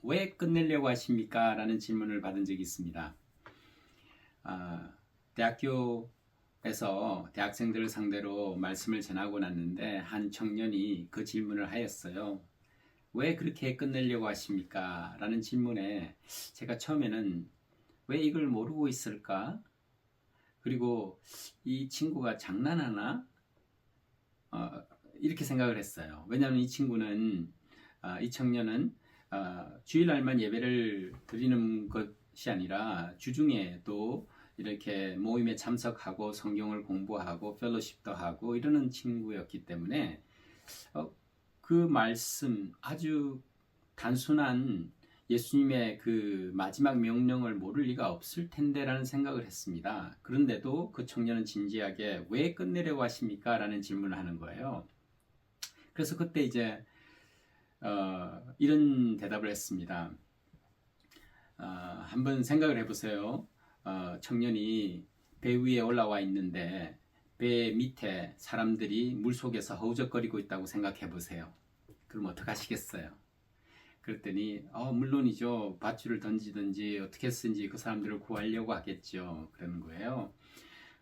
왜 끝내려고 하십니까? 라는 질문을 받은 적이 있습니다. 대학교에서 대학생들을 상대로 말씀을 전하고 났는데 한 청년이 그 질문을 하였어요. 왜 그렇게 끝내려고 하십니까? 라는 질문에 제가 처음에는 왜 이걸 모르고 있을까? 그리고 이 친구가 장난하나? 이렇게 생각을 했어요. 왜냐하면 이 친구는 이 청년은 주일날만 예배를 드리는 것이 아니라 주중에도 이렇게 모임에 참석하고 성경을 공부하고 펠로십도 하고 이러는 친구였기 때문에 그 말씀 아주 단순한 예수님의 그 마지막 명령을 모를 리가 없을 텐데라는 생각을 했습니다. 그런데도 그 청년은 진지하게 왜 끝내려고 하십니까? 라는 질문을 하는 거예요. 그래서 그때 이제 이런 대답을 했습니다. 한번 생각을 해보세요. 청년이 배 위에 올라와 있는데 배 밑에 사람들이 물속에서 허우적거리고 있다고 생각해 보세요. 그럼 어떡하시겠어요? 그랬더니 물론이죠. 밧줄을 던지든지 어떻게 쓰든지 그 사람들을 구하려고 하겠죠. 그러는 거예요.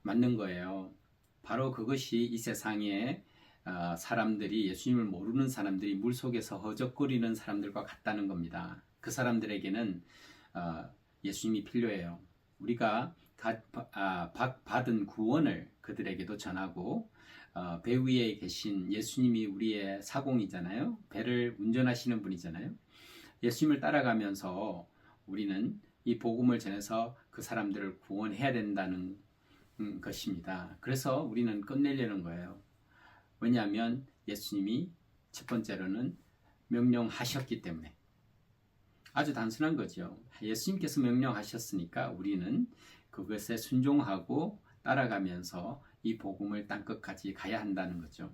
맞는 거예요. 바로 그것이 이 세상에 사람들이 예수님을 모르는 사람들이 물속에서 허적거리는 사람들과 같다는 겁니다. 그 사람들에게는 예수님이 필요해요. 우리가 받은 구원을 그들에게도 전하고 배 위에 계신 예수님이 우리의 사공이잖아요. 배를 운전하시는 분이잖아요. 예수님을 따라가면서 우리는 이 복음을 전해서 그 사람들을 구원해야 된다는 것입니다. 그래서 우리는 끝내려는 거예요. 왜냐하면 예수님이 첫 번째로는 명령하셨기 때문에. 아주 단순한 거죠. 예수님께서 명령하셨으니까 우리는 그것에 순종하고 따라가면서 이 복음을 땅끝까지 가야 한다는 거죠.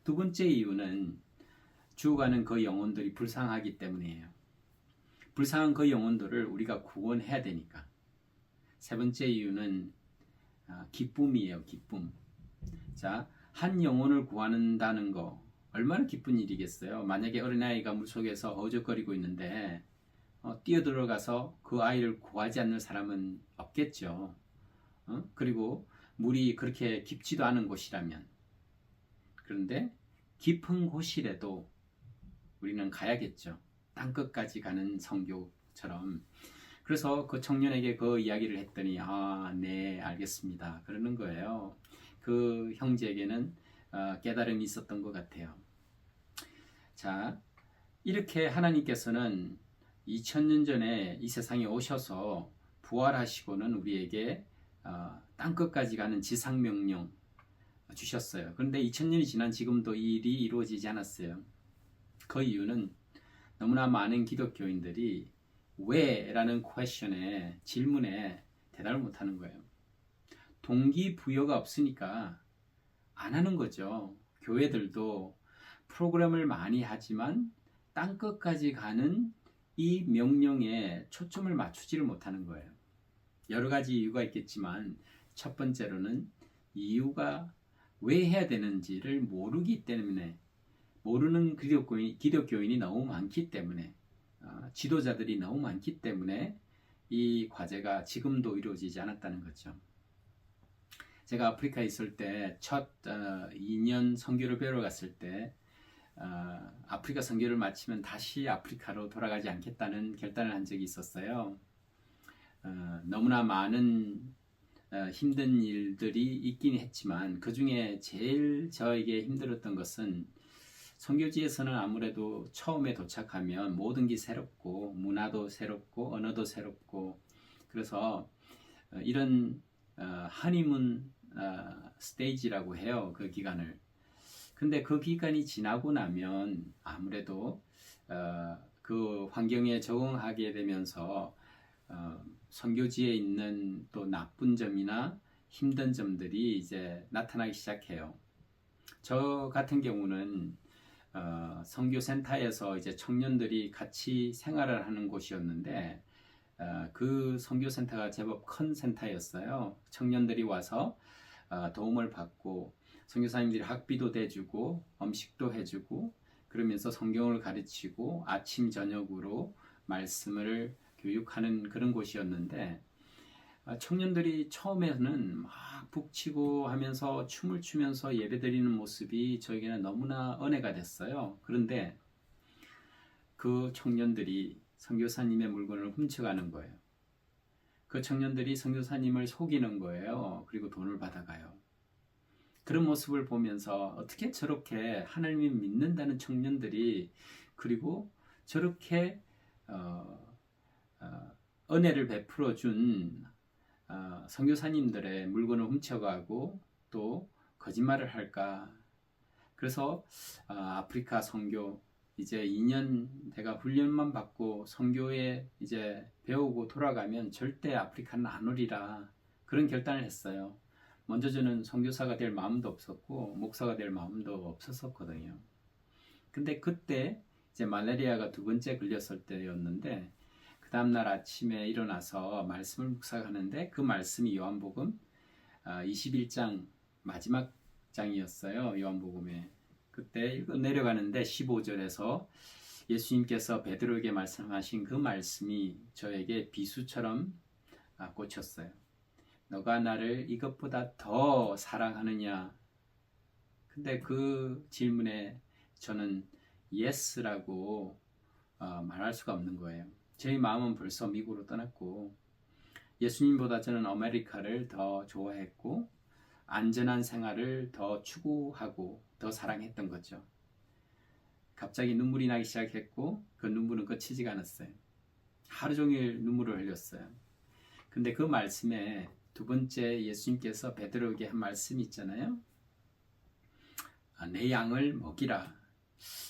두 번째 이유는 죽어가는 그 영혼들이 불쌍하기 때문이에요. 불쌍한 그 영혼들을 우리가 구원해야 되니까. 세 번째 이유는 기쁨이에요. 기쁨. 자, 한 영혼을 구한다는 거 얼마나 기쁜 일이겠어요. 만약에 어린아이가 물속에서 어적거리고 있는데 뛰어들어가서 그 아이를 구하지 않는 사람은 없겠죠. 그리고 물이 그렇게 깊지도 않은 곳이라면. 그런데 깊은 곳이라도 우리는 가야겠죠. 땅끝까지 가는 선교처럼. 그래서 그 청년에게 그 이야기를 했더니 네, 알겠습니다. 그러는 거예요. 그 형제에게는 깨달음이 있었던 것 같아요. 자, 이렇게 하나님께서는 2000년 전에 이 세상에 오셔서 부활하시고는 우리에게 땅끝까지 가는 지상명령 주셨어요. 그런데 2000년이 지난 지금도 이 일이 이루어지지 않았어요. 그 이유는 너무나 많은 기독교인들이 왜? 라는 질문에 대답을 못하는 거예요. 동기부여가 없으니까 안 하는 거죠. 교회들도 프로그램을 많이 하지만 땅끝까지 가는 이 명령에 초점을 맞추지를 못하는 거예요. 여러 가지 이유가 있겠지만 첫 번째로는 이유가 왜 해야 되는지를 모르기 때문에, 모르는 기독교인이 너무 많기 때문에, 지도자들이 너무 많기 때문에 이 과제가 지금도 이루어지지 않았다는 거죠. 제가 아프리카에 있을 때 첫 2년 선교를 배우러 갔을 때 아프리카 선교를 마치면 다시 아프리카로 돌아가지 않겠다는 결단을 한 적이 있었어요. 너무나 많은 힘든 일들이 있긴 했지만 그 중에 제일 저에게 힘들었던 것은 선교지에서는 아무래도 처음에 도착하면 모든 게 새롭고 문화도 새롭고 언어도 새롭고 그래서 이런 허니문 스테이지라고 해요. 그 기간을. 근데 그 기간이 지나고 나면 아무래도 그 환경에 적응하게 되면서 선교지에 있는 또 나쁜 점이나 힘든 점들이 이제 나타나기 시작해요. 저 같은 경우는 선교센터에서 이제 청년들이 같이 생활을 하는 곳이었는데 그 선교센터가 제법 큰 센터였어요. 청년들이 와서 도움을 받고 선교사님들이 학비도 대주고 음식도 해주고 그러면서 성경을 가르치고 아침 저녁으로 말씀을 교육하는 그런 곳이었는데 청년들이 처음에는 막 북치고 하면서 춤을 추면서 예배드리는 모습이 저에게는 너무나 은혜가 됐어요. 그런데 그 청년들이 선교사님의 물건을 훔쳐가는 거예요. 그 청년들이 선교사님을 속이는 거예요. 그리고 돈을 받아가요. 그런 모습을 보면서 어떻게 저렇게 하나님을 믿는다는 청년들이 그리고 저렇게 은혜를 베풀어 준 선교사님들의 물건을 훔쳐가고 또 거짓말을 할까. 그래서 아프리카 선교 이제 2년 내가 훈련만 받고 선교에 이제 배우고 돌아가면 절대 아프리카는 안 오리라 그런 결단을 했어요. 먼저 저는 선교사가 될 마음도 없었고 목사가 될 마음도 없었거든요. 근데 그때 이제 말라리아가 두 번째 걸렸을 때였는데 그 다음날 아침에 일어나서 말씀을 묵상하는데 그 말씀이 요한복음 21장 마지막 장이었어요. 요한복음에 그때 내려가는데 15절에서 예수님께서 베드로에게 말씀하신 그 말씀이 저에게 비수처럼 꽂혔어요. 너가 나를 이것보다 더 사랑하느냐? 근데 그 질문에 저는 yes라고 말할 수가 없는 거예요. 제 마음은 벌써 미국으로 떠났고 예수님보다 저는 아메리카를 더 좋아했고 안전한 생활을 더 추구하고 더 사랑했던 거죠. 갑자기 눈물이 나기 시작했고 그 눈물은 그치지가 않았어요. 하루 종일 눈물을 흘렸어요. 근데 그 말씀에 두 번째 예수님께서 베드로에게 한 말씀이 있잖아요. 내 양을 먹이라.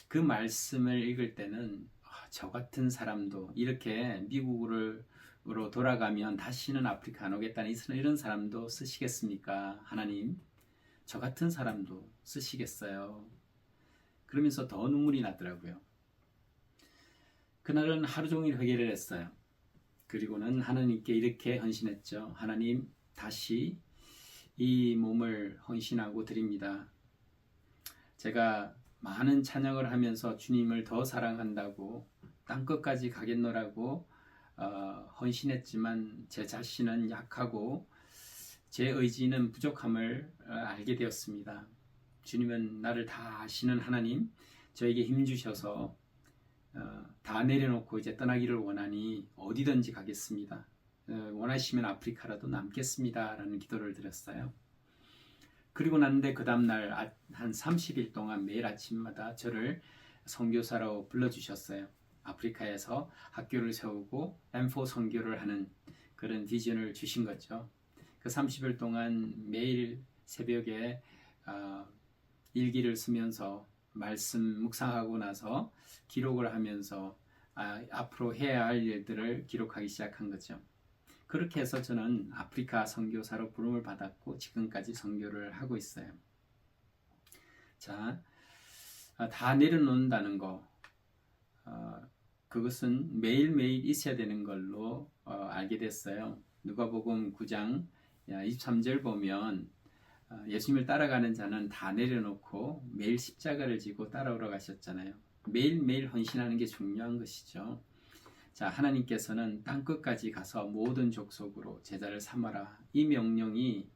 그 말씀을 읽을 때는 저 같은 사람도 이렇게 미국으로 돌아가면 다시는 아프리카 안 오겠다는 이런 사람도 쓰시겠습니까? 하나님, 저 같은 사람도 쓰시겠어요? 그러면서 더 눈물이 나더라고요. 그날은 하루 종일 회개를 했어요. 그리고는 하나님께 이렇게 헌신했죠. 하나님, 다시 이 몸을 헌신하고 드립니다. 제가 많은 찬양을 하면서 주님을 더 사랑한다고 땅끝까지 가겠노라고 헌신했지만 제 자신은 약하고 제 의지는 부족함을 알게 되었습니다. 주님은 나를 다 아시는 하나님, 저에게 힘 주셔서 다 내려놓고 이제 떠나기를 원하니 어디든지 가겠습니다. 원하시면 아프리카라도 남겠습니다. 라는 기도를 드렸어요. 그리고 났는데 그 다음날 한 30일 동안 매일 아침마다 저를 선교사로 불러주셨어요. 아프리카에서 학교를 세우고 M4 선교를 하는 그런 비전을 주신 거죠. 그 30일 동안 매일 새벽에 일기를 쓰면서 말씀 묵상하고 나서 기록을 하면서 앞으로 해야 할 일들을 기록하기 시작한 거죠. 그렇게 해서 저는 아프리카 선교사로 부름을 받았고 지금까지 선교를 하고 있어요. 자, 다 내려놓는다는 거 그것은 매일매일 있어야 되는 걸로 알게 됐어요. 누가복음 9장 23절 보면 예수님을 따라가는 자는 다 내려놓고 매일 십자가를 지고 따라오러 가셨잖아요. 매일매일 헌신하는 게 중요한 것이죠. 자, 하나님께서는 땅끝까지 가서 모든 족속으로 제자를 삼아라. 이 명령이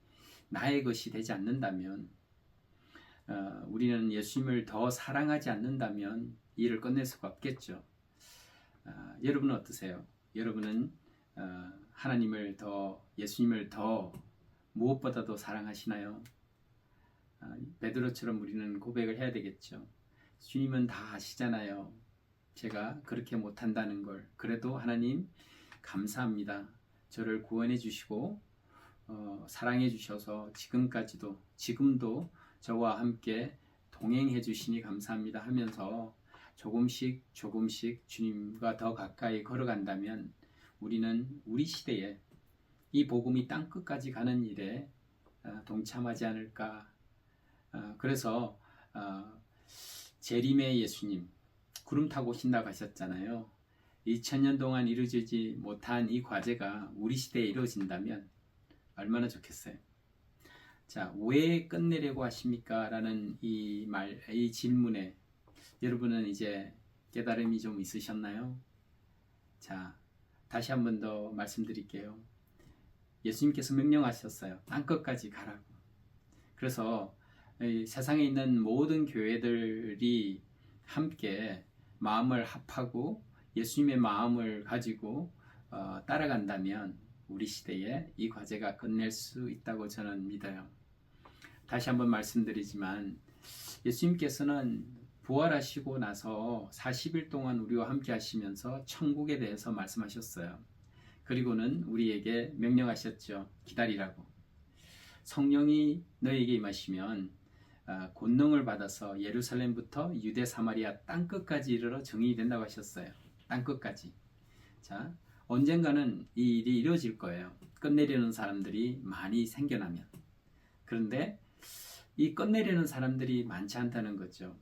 나의 것이 되지 않는다면 우리는 예수님을 더 사랑하지 않는다면 일을 끝낼 수가 없겠죠. 여러분은 어떠세요? 여러분은 하나님을 더 예수님을 더 무엇보다도 사랑하시나요? 베드로처럼 우리는 고백을 해야 되겠죠. 주님은 다 아시잖아요. 제가 그렇게 못한다는 걸. 그래도 하나님 감사합니다. 저를 구원해 주시고 사랑해 주셔서 지금도 저와 함께 동행해 주시니 감사합니다 하면서 조금씩 주님과 더 가까이 걸어간다면 우리는 우리 시대에 이 복음이 땅끝까지 가는 일에 동참하지 않을까. 그래서 재림의 예수님 구름 타고 오신다 가셨잖아요. 2000년 동안 이루어지지 못한 이 과제가 우리 시대에 이루어진다면 얼마나 좋겠어요. 자, 왜 끝내려고 하십니까? 라는 이 질문에 여러분은 이제 깨달음이 좀 있으셨나요? 자, 다시 한 번 더 말씀드릴게요. 예수님께서 명령하셨어요. 땅끝까지 가라고. 그래서 세상에 있는 모든 교회들이 함께 마음을 합하고 예수님의 마음을 가지고 따라간다면 우리 시대에 이 과제가 끝낼 수 있다고 저는 믿어요. 다시 한번 말씀드리지만 예수님께서는 부활하시고 나서 40일 동안 우리와 함께 하시면서 천국에 대해서 말씀하셨어요. 그리고는 우리에게 명령하셨죠. 기다리라고. 성령이 너에게 임하시면 권능을 받아서 예루살렘부터 유대 사마리아 땅끝까지 이르러 증인이 된다고 하셨어요. 땅끝까지. 자, 언젠가는 이 일이 이루어질 거예요. 끝내려는 사람들이 많이 생겨나면. 그런데 이 끝내려는 사람들이 많지 않다는 거죠.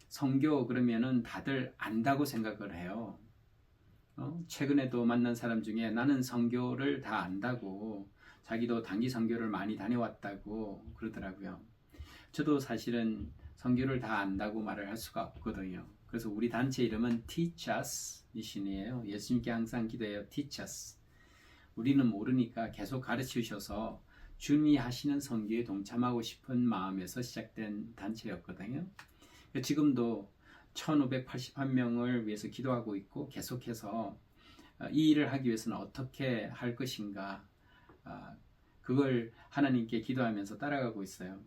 선교 그러면은 다들 안다고 생각을 해요. 최근에도 만난 사람 중에 나는 선교를 다 안다고, 자기도 단기 선교를 많이 다녀왔다고 그러더라고요. 저도 사실은 선교를 다 안다고 말을 할 수가 없거든요. 그래서 우리 단체 이름은 Teach Us 미션이에요. 예수님께 항상 기도해요. Teach Us. 우리는 모르니까 계속 가르치셔서 주님이 하시는 선교에 동참하고 싶은 마음에서 시작된 단체였거든요. 지금도 1581명을 위해서 기도하고 있고 계속해서 이 일을 하기 위해서는 어떻게 할 것인가, 그걸 하나님께 기도하면서 따라가고 있어요.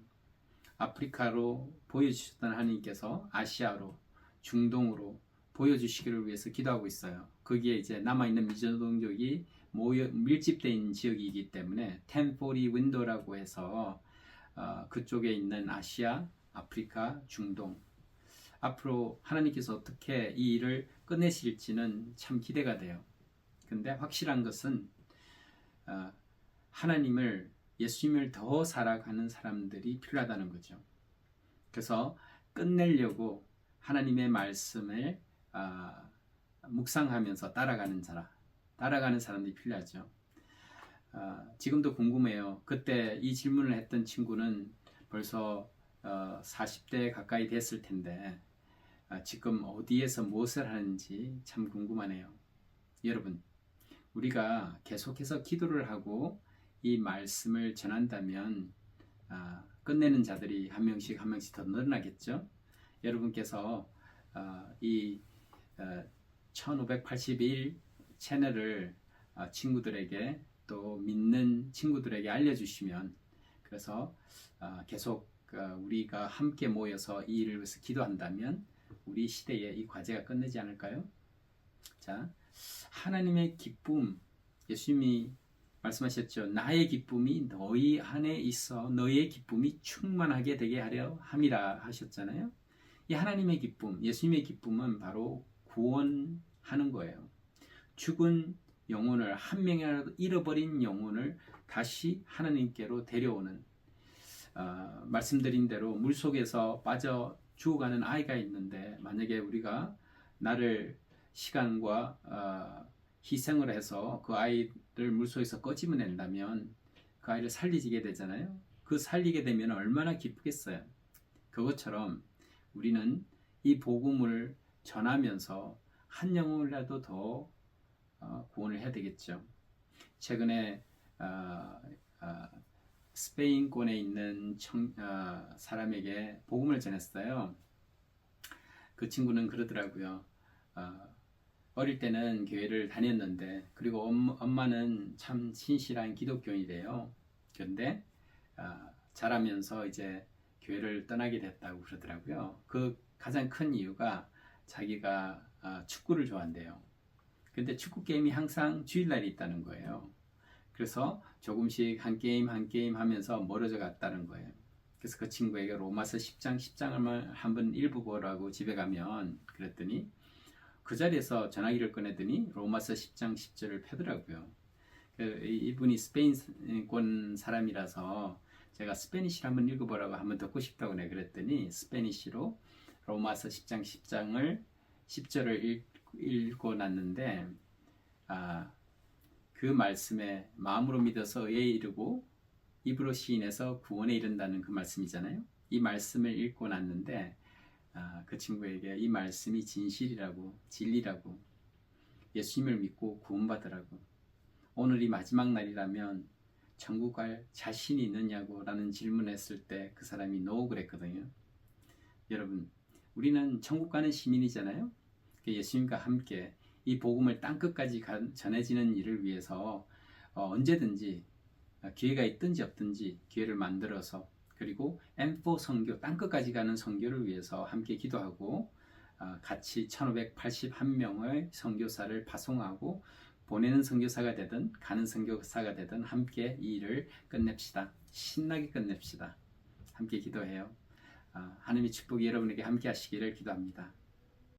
아프리카로 보여주셨던 하나님께서 아시아로, 중동으로 보여주시기를 위해서 기도하고 있어요. 거기에 이제 남아있는 미전동족이 밀집되어 있는 지역이기 때문에 1040 윈도라고 해서 그쪽에 있는 아시아, 아프리카, 중동, 앞으로 하나님께서 어떻게 이 일을 끝내실지는 참 기대가 돼요. 근데 확실한 것은 하나님을, 예수님을 더 살아가는 사람들이 필요하다는 거죠. 그래서 끝내려고 하나님의 말씀을 묵상하면서 따라가는 사람들이 필요하죠. 지금도 궁금해요. 그때 이 질문을 했던 친구는 벌써 40대 가까이 됐을 텐데 지금 어디에서 무엇을 하는지 참 궁금하네요. 여러분, 우리가 계속해서 기도를 하고 이 말씀을 전한다면 끝내는 자들이 한 명씩 더 늘어나겠죠. 여러분께서 이 1581 채널을 친구들에게, 또 믿는 친구들에게 알려주시면, 그래서 계속 우리가 함께 모여서 이 일을 위해서 기도한다면 우리 시대에 이 과제가 끝내지 않을까요? 자, 하나님의 기쁨, 예수님이 말씀하셨죠. 나의 기쁨이 너희 안에 있어 너희의 기쁨이 충만하게 되게 하려 함이라 하셨잖아요. 이 하나님의 기쁨, 예수님의 기쁨은 바로 구원하는 거예요. 죽은 영혼을, 한 명이라도 잃어버린 영혼을 다시 하나님께로 데려오는, 말씀드린 대로 물속에서 빠져 죽어가는 아이가 있는데, 만약에 우리가 나를 시간과 희생을 해서 그 아이를 물속에서 꺼집어낸다면 그 아이를 살리게 되잖아요. 그 살리게 되면 얼마나 기쁘겠어요. 그것처럼 우리는 이 복음을 전하면서 한 영혼이라도 더 구원을 해야 되겠죠. 최근에 스페인권에 있는 사람에게 복음을 전했어요. 그 친구는 그러더라고요. 어릴 때는 교회를 다녔는데, 그리고 엄마는 참 신실한 기독교인이래요. 그런데 자라면서 이제 교회를 떠나게 됐다고 그러더라고요. 그 가장 큰 이유가 자기가 축구를 좋아한대요. 근데 축구 게임이 항상 주일날이 있다는 거예요. 그래서 조금씩 한 게임 하면서 멀어져 갔다는 거예요. 그래서 그 친구에게 로마서 10장을 한번 읽어보라고 집에 가면, 그랬더니 그 자리에서 전화기를 꺼내더니 로마서 10장 10절을 펴더라고요. 이분이 스페인권 사람이라서 제가 스페니시를 한번 읽어보라고 한번 듣고 싶다고 그랬더니 스페니시로 로마서 10장 10절을 읽어놨는데, 그 말씀에 마음으로 믿어서 의에 이르고 입으로 시인해서 구원에 이른다는 그 말씀이잖아요. 이 말씀을 읽고 났는데 그 친구에게 이 말씀이 진실이라고, 진리라고, 예수님을 믿고 구원받으라고. 오늘이 마지막 날이라면 천국 갈 자신이 있느냐고 라는 질문했을 때 그 사람이 no 그랬거든요. 여러분, 우리는 천국 가는 시민이잖아요. 예수님과 함께 이 복음을 땅끝까지 전해지는 일을 위해서 언제든지 기회가 있든지 없든지 기회를 만들어서, 그리고 M4 선교, 땅끝까지 가는 선교를 위해서 함께 기도하고 같이 1581명의 선교사를 파송하고 보내는 선교사가 되든 가는 선교사가 되든 함께 이 일을 끝냅시다. 신나게 끝냅시다. 함께 기도해요. 하나님의 축복이 여러분에게 함께 하시기를 기도합니다.